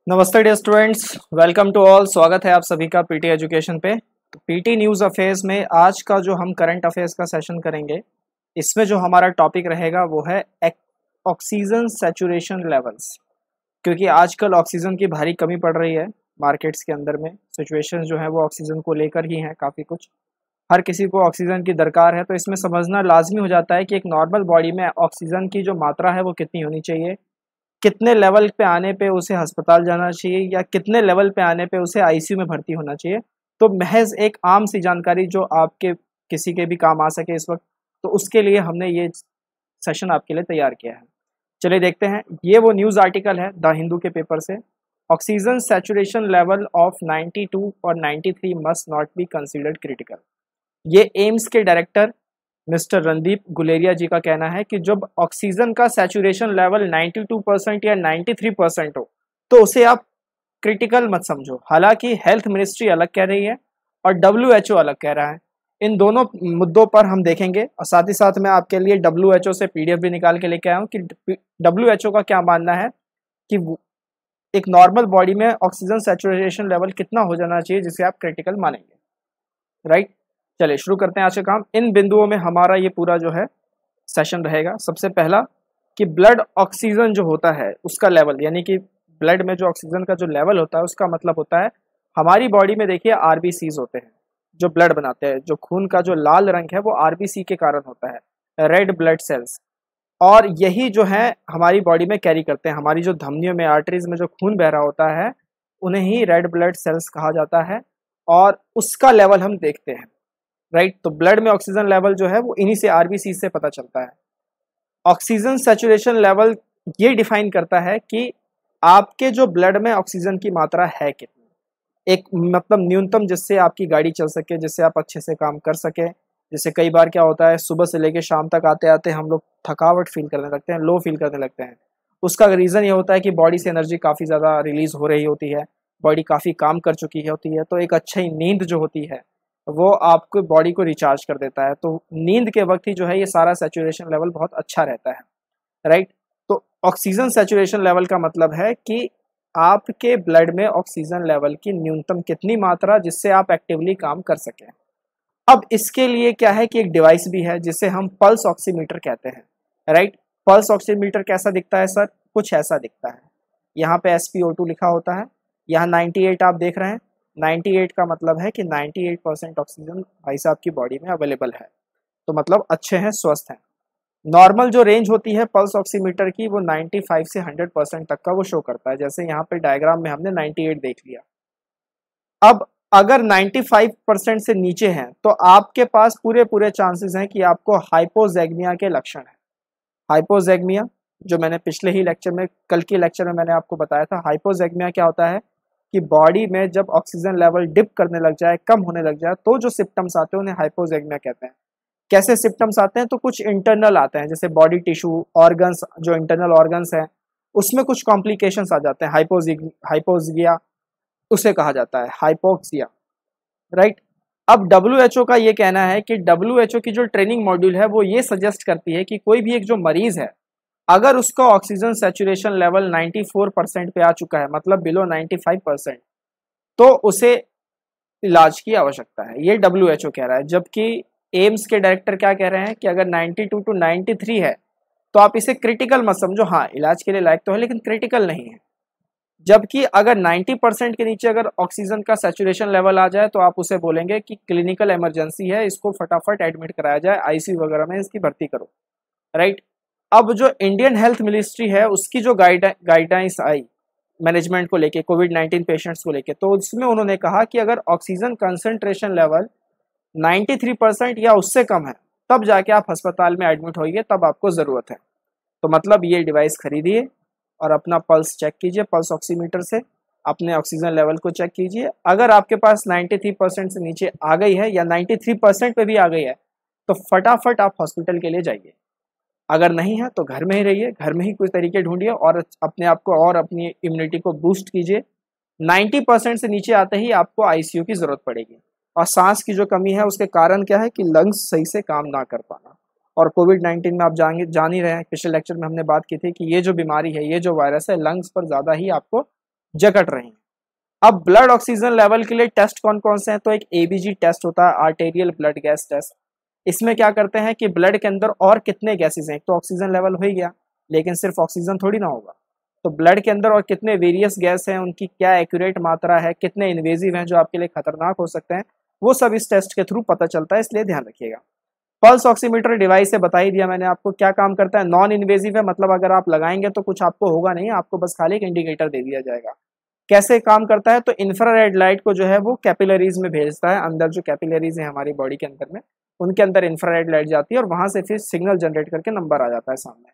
नमस्ते dear students, welcome to all. स्वागत है आप सभी का पीटी एजुकेशन पे। तो पीटी न्यूज़ अफेयर्स में आज का जो हम करंट अफेयर्स का सेशन करेंगे, इसमें जो हमारा टॉपिक रहेगा वो है ऑक्सीजन सैचुरेशन लेवल्स। क्योंकि आजकल ऑक्सीजन की भारी कमी पड़ रही है मार्केट्स के अंदर में। सिचुएशन जो है वो ऑक्सीजन को लेकर ही हैं, काफ़ी कुछ हर किसी को ऑक्सीजन की दरकार है। तो इसमें समझना लाजमी हो जाता है कि एक नॉर्मल बॉडी में ऑक्सीजन की जो मात्रा है वो कितनी होनी चाहिए, कितने लेवल पे आने पे उसे अस्पताल जाना चाहिए या कितने लेवल पे आने पे उसे आईसीयू में भर्ती होना चाहिए। तो महज एक आम सी जानकारी जो आपके किसी के भी काम आ सके इस वक्त, तो उसके लिए हमने ये सेशन आपके लिए तैयार किया है। चलिए देखते हैं। ये वो न्यूज़ आर्टिकल है द हिंदू के पेपर से। ऑक्सीजन सैचुरेशन लेवल ऑफ 92 और 93 must not be considered critical. ये एम्स के डायरेक्टर मिस्टर रणदीप गुलेरिया जी का कहना है कि जब ऑक्सीजन का सैचुरेशन लेवल 92% या 93% हो तो उसे आप क्रिटिकल मत समझो। हालांकि हेल्थ मिनिस्ट्री अलग कह रही है और WHO अलग कह रहा है। इन दोनों मुद्दों पर हम देखेंगे और साथ ही साथ मैं आपके लिए WHO से PDF भी निकाल के लेके आया हूँ कि WHO का क्या मानना है कि एक नॉर्मल बॉडी में ऑक्सीजन सैचुरेशन लेवल कितना हो जाना चाहिए जिसे आप क्रिटिकल मानेंगे। राइट, चलिए शुरू करते हैं आज का काम। इन बिंदुओं में हमारा ये पूरा जो है सेशन रहेगा। सबसे पहला कि ब्लड ऑक्सीजन जो होता है उसका लेवल, यानी कि ब्लड में जो ऑक्सीजन का जो लेवल होता है उसका मतलब होता है हमारी बॉडी में देखिए आरबीसीज होते हैं जो ब्लड बनाते हैं। जो खून का जो लाल रंग है वो आरबीसी के कारण होता है, रेड ब्लड सेल्स। और यही जो है हमारी बॉडी में कैरी करते हैं। हमारी जो धमनियों में, आर्टरीज में जो खून बह रहा होता है उन्हें ही रेड ब्लड सेल्स कहा जाता है और उसका लेवल हम देखते हैं। राइट, तो ब्लड में ऑक्सीजन लेवल जो है वो इन्हीं से आरबीसी से पता चलता है। ऑक्सीजन सैचुरेशन लेवल ये डिफाइन करता है कि आपके जो ब्लड में ऑक्सीजन की मात्रा है कितनी, एक मतलब न्यूनतम जिससे आपकी गाड़ी चल सके, जिससे आप अच्छे से काम कर सके। जैसे कई बार क्या होता है, सुबह से लेकर शाम तक आते आते हम लोग थकावट फील करने लगते हैं, लो फील करने लगते हैं। उसका रीज़न ये होता है कि बॉडी से एनर्जी काफ़ी ज़्यादा रिलीज हो रही होती है, बॉडी काफ़ी काम कर चुकी होती है। तो एक अच्छी नींद जो होती है वो आपको बॉडी को रिचार्ज कर देता है। तो नींद के वक्त ही जो है ये सारा सैचुरेशन लेवल बहुत अच्छा रहता है। राइट, तो ऑक्सीजन सैचुरेशन लेवल का मतलब है कि आपके ब्लड में ऑक्सीजन लेवल की न्यूनतम कितनी मात्रा जिससे आप एक्टिवली काम कर सकें। अब इसके लिए क्या है कि एक डिवाइस भी है जिसे हम पल्स ऑक्सीमीटर कहते हैं। राइट, पल्स ऑक्सीमीटर कैसा दिखता है सर? कुछ ऐसा दिखता है। यहाँ पे SpO2 लिखा होता है, यहाँ 98 आप देख रहे हैं। 98 का मतलब है कि 98% ऑक्सीजन भाई साहब की बॉडी में अवेलेबल है, तो मतलब अच्छे हैं, स्वस्थ हैं। नॉर्मल जो रेंज होती है पल्स ऑक्सीमीटर की वो 95 से 100% तक का वो शो करता है। जैसे यहाँ पे डायग्राम में हमने 98 देख लिया। अब अगर 95% से नीचे हैं तो आपके पास पूरे पूरे चांसेस हैं कि आपको हाइपोजैग्मिया के लक्षण है। हाइपोजैग्मिया जो मैंने पिछले ही लेक्चर में, कल के लेक्चर में मैंने आपको बताया था। हाइपोजैग्मिया क्या होता है कि बॉडी में जब ऑक्सीजन लेवल डिप करने लग जाए, कम होने लग जाए, तो जो सिम्टम्स आते हैं उन्हें हाइपोजैग्मिया कहते हैं। कैसे सिम्टम्स आते हैं? तो कुछ इंटरनल आते हैं, जैसे बॉडी टिश्यू, ऑर्गन्स, जो इंटरनल ऑर्गन्स हैं उसमें कुछ कॉम्प्लिकेशंस आ जाते हैं। हाइपोक्सिया उसे कहा जाता है, हाइपोक्सिया। राइट, अब WHO का ये कहना है कि WHO की जो ट्रेनिंग मॉड्यूल है वो ये सजेस्ट करती है कि कोई भी एक जो मरीज है अगर उसका ऑक्सीजन सैचुरेशन लेवल 94% पे आ चुका है, मतलब बिलो 95%, तो उसे इलाज की आवश्यकता है। ये WHO कह रहा है। जबकि एम्स के डायरेक्टर क्या कह रहे हैं कि अगर 92 टू 93 है तो आप इसे क्रिटिकल मत समझो। हाँ, इलाज के लिए लायक तो है लेकिन क्रिटिकल नहीं है। जबकि अगर 90% के नीचे अगर ऑक्सीजन का सैचुरेशन लेवल आ जाए तो आप उसे बोलेंगे कि क्लिनिकल इमरजेंसी है, इसको फटाफट एडमिट कराया जाए, आईसीयू वगैरह में इसकी भर्ती करो। राइट, अब जो इंडियन हेल्थ मिनिस्ट्री है उसकी जो गाइडलाइंस आई मैनेजमेंट को लेके, कोविड-19 पेशेंट्स को लेके, तो उसमें उन्होंने कहा कि अगर ऑक्सीजन कंसंट्रेशन लेवल 93% या उससे कम है तब जाके आप अस्पताल में एडमिट होइए, तब आपको ज़रूरत है। तो मतलब ये डिवाइस खरीदिए और अपना पल्स चेक कीजिए, पल्स ऑक्सीमीटर से अपने ऑक्सीजन लेवल को चेक कीजिए। अगर आपके पास 93% से नीचे आ गई है या 93% पे भी आ गई है तो फटाफट आप हॉस्पिटल के लिए जाइए। अगर नहीं है तो घर में ही रहिए, घर में ही कुछ तरीके ढूंढिए और अपने आप को और अपनी इम्यूनिटी को बूस्ट कीजिए। 90% से नीचे आते ही आपको आईसीयू की ज़रूरत पड़ेगी। और सांस की जो कमी है उसके कारण क्या है कि लंग्स सही से काम ना कर पाना। और कोविड-19 में आप जान ही रहे हैं, पिछले लेक्चर में हमने बात की थी कि ये जो बीमारी है, ये जो वायरस है, लंग्स पर ज़्यादा ही आपको जकड़ रही हैं। अब ब्लड ऑक्सीजन लेवल के लिए टेस्ट कौन कौन से हैं, तो एक एबीजी टेस्ट होता है, आर्टेरियल ब्लड गैस टेस्ट। इसमें क्या करते हैं कि ब्लड के अंदर और कितने गैसेज हैं, तो ऑक्सीजन लेवल हो ही गया, लेकिन सिर्फ ऑक्सीजन थोड़ी ना होगा, तो ब्लड के अंदर और कितने वेरियस गैस हैं, उनकी क्या एक्यूरेट मात्रा है, कितने इन्वेजिव हैं जो आपके लिए खतरनाक हो सकते हैं, वो सब इस टेस्ट के थ्रू पता चलता है, इसलिए ध्यान रखिएगा। पल्स ऑक्सीमीटर डिवाइस से बता ही दिया मैंने आपको क्या काम करता है, नॉन इन्वेजिव है, मतलब अगर आप लगाएंगे तो कुछ आपको होगा नहीं, आपको बस खाली एक इंडिकेटर दे दिया जाएगा। कैसे काम करता है, तो इंफ्रारेड लाइट को जो है वो कैपिलरीज में भेजता है, अंदर जो कैपिलरीज है हमारी बॉडी के अंदर में, उनके अंदर इंफ्रारेड लाइट जाती है और वहां से फिर सिग्नल जनरेट करके नंबर आ जाता है सामने।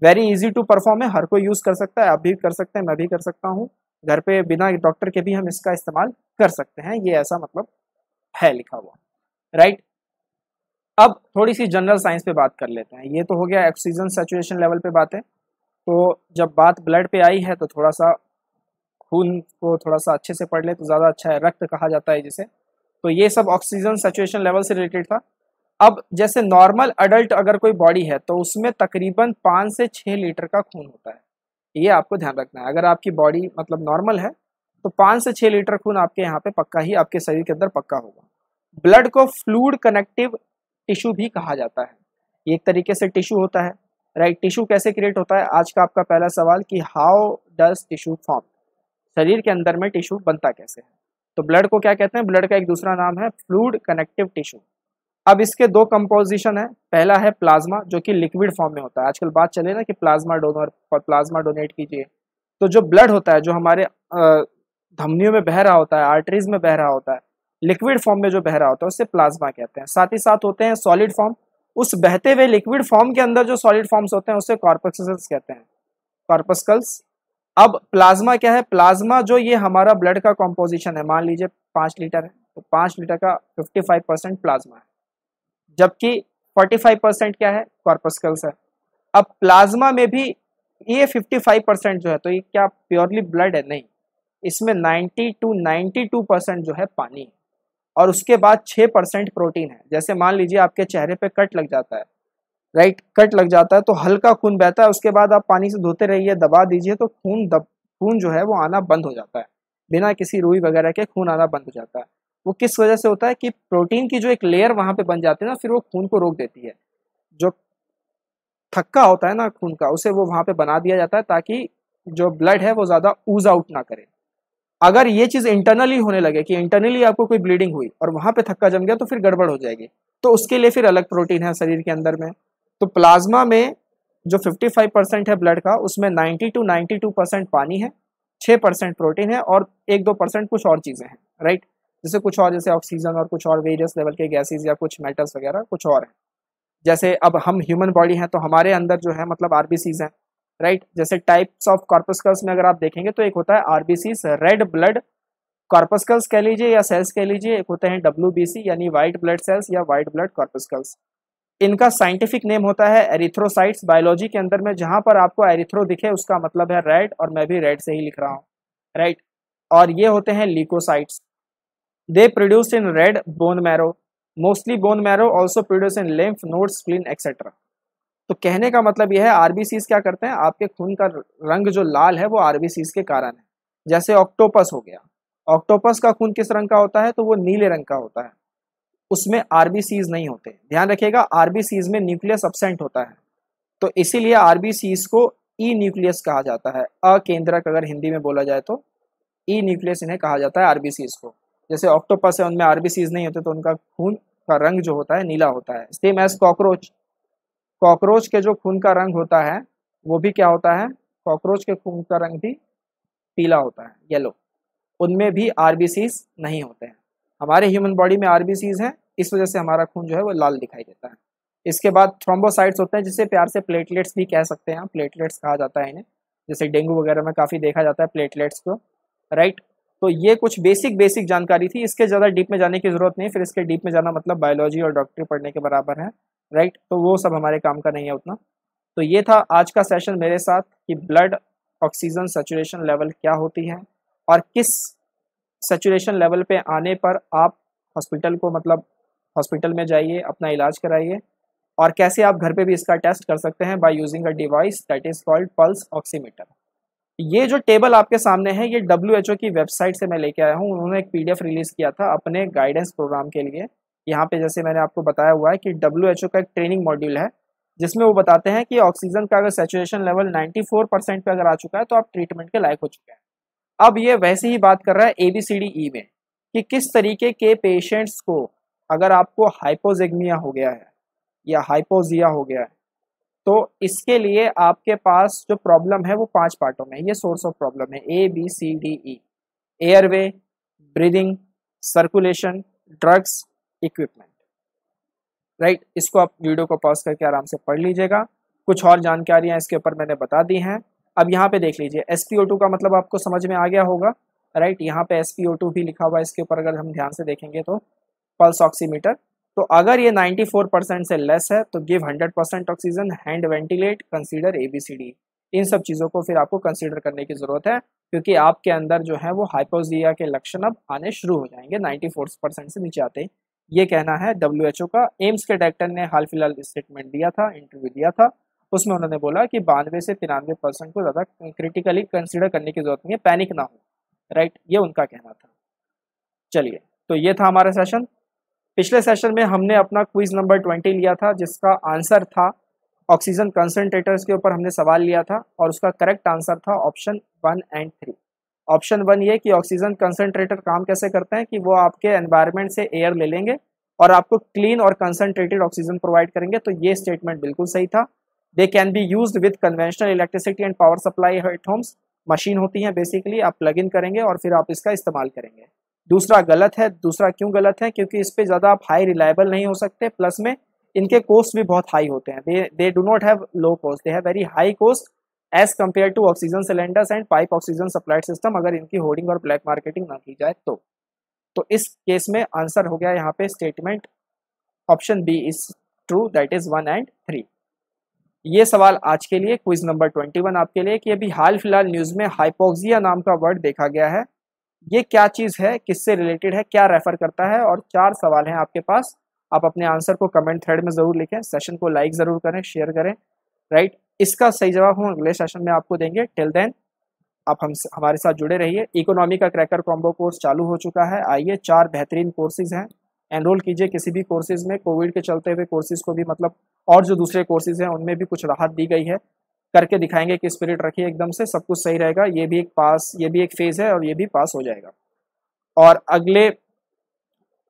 वेरी इजी टू परफॉर्म है, हर कोई यूज कर सकता है, आप भी कर सकते हैं, मैं भी कर सकता हूँ, घर पे बिना डॉक्टर के भी हम इसका इस्तेमाल कर सकते हैं, ये ऐसा मतलब है लिखा हुआ, राइट। अब थोड़ी सी जनरल साइंस पे बात कर लेते हैं। ये तो हो गया ऑक्सीजन सैचुरेशन लेवल पे बातें। तो जब बात ब्लड पे आई है तो थोड़ा सा खून को थोड़ा सा अच्छे से पढ़ ले तो ज़्यादा अच्छा है, रक्त कहा जाता है जिसे। तो ये सब ऑक्सीजन सैचुरेशन लेवल से रिलेटेड था। अब जैसे नॉर्मल अडल्ट अगर कोई बॉडी है तो उसमें तकरीबन 5 से 6 लीटर का खून होता है, ये आपको ध्यान रखना है। अगर आपकी बॉडी मतलब नॉर्मल है तो 5 से 6 लीटर खून आपके यहाँ पे पक्का ही आपके शरीर के अंदर पक्का होगा। ब्लड को फ्लूइड कनेक्टिव टिश्यू भी कहा जाता है, ये एक तरीके से टिश्यू होता है, राइट। टिश्यू कैसे क्रिएट होता है, आज का आपका पहला सवाल कि हाउ डज टिश्यू फॉर्म, शरीर के अंदर में टिश्यू बनता कैसे है। तो ब्लड को क्या कहते हैं, ब्लड का एक दूसरा नाम है फ्लूइड कनेक्टिव टिश्यू। अब इसके दो कंपोजिशन है, पहला है प्लाज्मा जो कि लिक्विड फॉर्म में होता है, आजकल बात चले ना कि प्लाज्मा डोनर और प्लाज्मा डोनेट कीजिए। तो जो ब्लड होता है जो हमारे धमनियों में बह रहा होता है, आर्टरीज में बह रहा होता है, लिक्विड फॉर्म में जो बह रहा होता है उसे प्लाज्मा कहते हैं। साथ ही साथ होते हैं सॉलिड फॉर्म, उस बहते हुए लिक्विड फॉर्म के अंदर जो सॉलिड फॉर्म्स होते हैं उसे कॉर्पस्कल्स कहते हैं, कॉर्पस्कल्स। अब प्लाज्मा क्या है, प्लाज्मा जो ये हमारा ब्लड का कॉम्पोजिशन है, मान लीजिए 5 लीटर है तो 5 लीटर का 55% प्लाज्मा है, जबकि 45% क्या है, कॉर्पस्कल्स है। अब प्लाज्मा में भी ये 55% जो है तो ये क्या प्योरली ब्लड है, नहीं, इसमें 90 to 92% जो है पानी है और उसके बाद 6% प्रोटीन है। जैसे मान लीजिए आपके चेहरे पे कट लग जाता है, राइट, कट लग जाता है तो हल्का खून बहता है, उसके बाद आप पानी से धोते रहिए, दबा दीजिए तो खून जो है वो आना बंद हो जाता है, बिना किसी रुई वगैरह के खून आना बंद हो जाता है। वो किस वजह से होता है कि प्रोटीन की जो एक लेयर वहां पे बन जाती है ना, फिर वो खून को रोक देती है, जो थक्का होता है ना खून का उसे वो वहां पे बना दिया जाता है ताकि जो ब्लड है वो ज्यादा ऊज आउट ना करे। अगर ये चीज इंटरनली होने लगे कि इंटरनली आपको कोई ब्लीडिंग हुई और वहां पे थक्का जम गया तो फिर गड़बड़ हो जाएगी, तो उसके लिए फिर अलग प्रोटीन है शरीर के अंदर में। तो प्लाज्मा में जो 55% है ब्लड का, उसमें 90 to 92% पानी है, 6% प्रोटीन है और 1-2% कुछ और चीजें हैं, राइट, जैसे कुछ और, जैसे ऑक्सीजन और कुछ और वेरियस लेवल के गैसेज या कुछ मेटल्स वगैरह कुछ और है। जैसे अब हम ह्यूमन बॉडी है तो हमारे अंदर जो है मतलब आरबीसीज हैं, राइट। जैसे टाइप्स ऑफ कॉर्पस्कल्स में अगर आप देखेंगे तो एक होता है आरबीसीज, रेड ब्लड कॉर्पस्कल्स कह लीजिए या सेल्स कह लीजिए, एक होते हैं डब्ल्यूबीसी यानी व्हाइट ब्लड सेल्स या व्हाइट ब्लड कॉर्पस्कल्स। इनका साइंटिफिक नेम होता है एरिथ्रोसाइट्स। बायोलॉजी के अंदर में जहां पर आपको एरिथ्रो दिखे उसका मतलब है रेड, और मैं भी रेड से ही लिख रहा हूँ, राइट। और ये होते हैं leukocytes, they produce in red bone marrow, mostly bone marrow, also produce in lymph nodes, spleen etcetera. तो कहने का मतलब यह है आरबीसीज क्या करते हैं, आपके खून का रंग जो लाल है वो आरबीसीज के कारण है। जैसे ऑक्टोपस हो गया, ऑक्टोपस का खून किस रंग का होता है, तो वो नीले रंग का होता है, उसमें आरबीसीज नहीं होते। ध्यान रखिएगा आरबीसीज में न्यूक्लियस अब्सेंट होता है, तो इसीलिए आरबीसीज को ई न्यूक्लियस कहा जाता है, अकेंद्रक अगर हिंदी में बोला जाए तो ई न्यूक्लियस इन्हें कहा जाता है आरबीसीज को। जैसे ऑक्टोपस है उनमें आरबीसीज नहीं होते तो उनका खून का रंग जो होता है नीला होता है। सेम एज कॉकरोच, कॉकरोच के जो खून का रंग होता है वो भी क्या होता है, कॉकरोच के खून का रंग भी पीला होता है, येलो, उनमें भी आरबीसीज नहीं होते हैं। हमारे ह्यूमन बॉडी में आरबीसीज हैं, इस वजह से हमारा खून जो है वो लाल दिखाई देता है। इसके बाद थ्रोम्बोसाइट्स होते हैं, जिसे प्यार से प्लेटलेट्स भी कह सकते हैं, प्लेटलेट्स कहा जाता है इन्हें, जैसे डेंगू वगैरह में काफ़ी देखा जाता है प्लेटलेट्स को, राइट। तो ये कुछ बेसिक जानकारी थी, इसके ज़्यादा डीप में जाने की जरूरत नहीं, फिर इसके डीप में जाना मतलब बायोलॉजी और डॉक्टरी पढ़ने के बराबर है, राइट। तो वो सब हमारे काम का नहीं है उतना। तो ये था आज का सेशन मेरे साथ कि ब्लड ऑक्सीजन सैचुरेशन लेवल क्या होती है और किस सैचुरेशन लेवल पे आने पर आप हॉस्पिटल को मतलब हॉस्पिटल में जाइए, अपना इलाज कराइए, और कैसे आप घर पे भी इसका टेस्ट कर सकते हैं by using a device that is called pulse oximeter. ये जो टेबल आपके सामने है ये WHO की वेबसाइट से मैं लेके आया हूँ। उन्होंने एक PDF रिलीज किया था अपने गाइडेंस प्रोग्राम के लिए। यहाँ पे जैसे मैंने आपको बताया हुआ है कि WHO का एक ट्रेनिंग मॉड्यूल है जिसमें वो बताते हैं कि ऑक्सीजन का अगर सैचुरेशन लेवल 94% पे अगर आ चुका है तो आप ट्रीटमेंट के लायक हो चुके हैं। अब ये वैसे ही बात कर रहा है ABCDE में कि किस तरीके के पेशेंट्स को, अगर आपको हाइपोजेगमिया हो गया है या हाइपोजिया हो गया है, तो इसके लिए आपके पास जो प्रॉब्लम है वो 5 पार्टों में, ये सोर्स ऑफ प्रॉब्लम है ABCDE: airway, breathing, circulation, drugs, equipment. Right, इसको आप वीडियो को पॉज करके आराम से पढ़ लीजिएगा। कुछ और जानकारियां इसके ऊपर मैंने बता दी हैं। अब यहाँ पे देख लीजिए, SpO2 का मतलब आपको समझ में आ गया होगा। राइट, यहाँ पे SpO2 भी लिखा हुआ है इसके ऊपर, अगर हम ध्यान से देखेंगे तो पल्स ऑक्सीमीटर। तो अगर ये 94% से लेस है तो give 100% oxygen, hand ventilate, consider ABCD। इन सब चीज़ों को फिर आपको कंसीडर करने की ज़रूरत है क्योंकि आपके अंदर जो है वो हाइपोजिया के लक्षण अब आने शुरू हो जाएंगे 94% से नीचे आते ही। ये कहना है WHO का। एम्स के डायरेक्टर ने हाल फिलहाल स्टेटमेंट दिया था, इंटरव्यू दिया था, उसमें उन्होंने बोला कि 92 से 93% को ज़्यादा क्रिटिकली कंसीडर करने की जरूरत नहीं है, पैनिक ना हो। राइट, ये उनका कहना था। चलिए, तो ये था हमारा सेशन। पिछले सेशन में हमने अपना क्विज नंबर 20 लिया था जिसका आंसर था ऑक्सीजन कंसंट्रेटर्स के ऊपर हमने सवाल लिया था और उसका करेक्ट आंसर था ऑप्शन 1 एंड 3। ऑप्शन 1 ये कि ऑक्सीजन कंसंट्रेटर काम कैसे करते हैं कि वो आपके एनवायरनमेंट से एयर ले लेंगे और आपको क्लीन और कंसंट्रेटेड ऑक्सीजन प्रोवाइड करेंगे। तो ये स्टेटमेंट बिल्कुल सही था। They can be used with conventional electricity and power supply eight Holmes. Machine होती है बेसिकली, आप प्लग इन करेंगे और फिर आप इसका इस्तेमाल करेंगे। दूसरा गलत है। दूसरा क्यों गलत है? क्योंकि इस पे ज़्यादा आप हाई रिलायबल नहीं हो सकते, प्लस में इनके कॉस्ट भी बहुत हाई होते हैं। They do not have low cost, they have very high cost as compare to oxygen cylinders and pipe oxygen supplied system, अगर इनकी होर्डिंग और ब्लैक मार्केटिंग ना की जाए तो इस केस में आंसर हो गया यहाँ पे statement option B is true, that is 1 and 3। ये सवाल आज के लिए क्विज नंबर 21 आपके लिए कि अभी हाल फिलहाल न्यूज में हाइपोक्सिया नाम का वर्ड देखा गया है। ये क्या चीज है, किससे रिलेटेड है, क्या रेफर करता है? और 4 सवाल हैं आपके पास। आप अपने आंसर को कमेंट थ्रेड में जरूर लिखें, सेशन को लाइक जरूर करें, शेयर करें। राइट, इसका सही जवाब हम अगले सेशन में आपको देंगे। टिल देन आप हमारे साथ जुड़े रहिए। इकोनॉमी का क्रैकर कॉम्बो कोर्स चालू हो चुका है। आइए, 4 बेहतरीन कोर्सेज हैं, एनरोल कीजिए किसी भी कोर्सेज में। कोविड के चलते हुए कोर्सेज को भी, मतलब और जो दूसरे कोर्सेज हैं उनमें भी कुछ राहत दी गई है। करके दिखाएंगे कि स्पिरिट रखिए, एकदम से सब कुछ सही रहेगा। ये भी एक फेज है और ये भी पास हो जाएगा। और अगले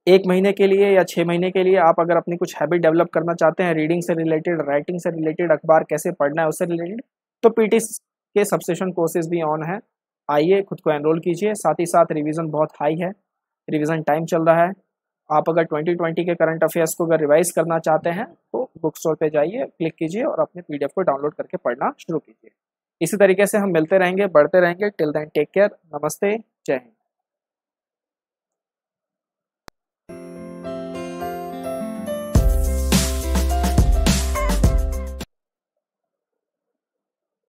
1 महीने के लिए या 6 महीने के लिए आप अगर अपनी कुछ हैबिट डेवलप करना चाहते हैं, रीडिंग से रिलेटेड, राइटिंग से रिलेटेड, अखबार कैसे पढ़ना है उससे रिलेटेड, तो पीटी के सबसेशन कोर्सेज भी ऑन है। आइए, खुद को एनरोल कीजिए। साथ ही साथ रिवीजन बहुत हाई है, रिवीजन टाइम चल रहा है। आप अगर 2020 के करंट अफेयर्स को अगर रिवाइज करना चाहते हैं तो बुक स्टोर पे जाइए, क्लिक कीजिए और अपने PDF को डाउनलोड करके पढ़ना शुरू कीजिए। इसी तरीके से हम मिलते रहेंगे, बढ़ते रहेंगे। टिल देन टेक केयर, नमस्ते, जय हिंद।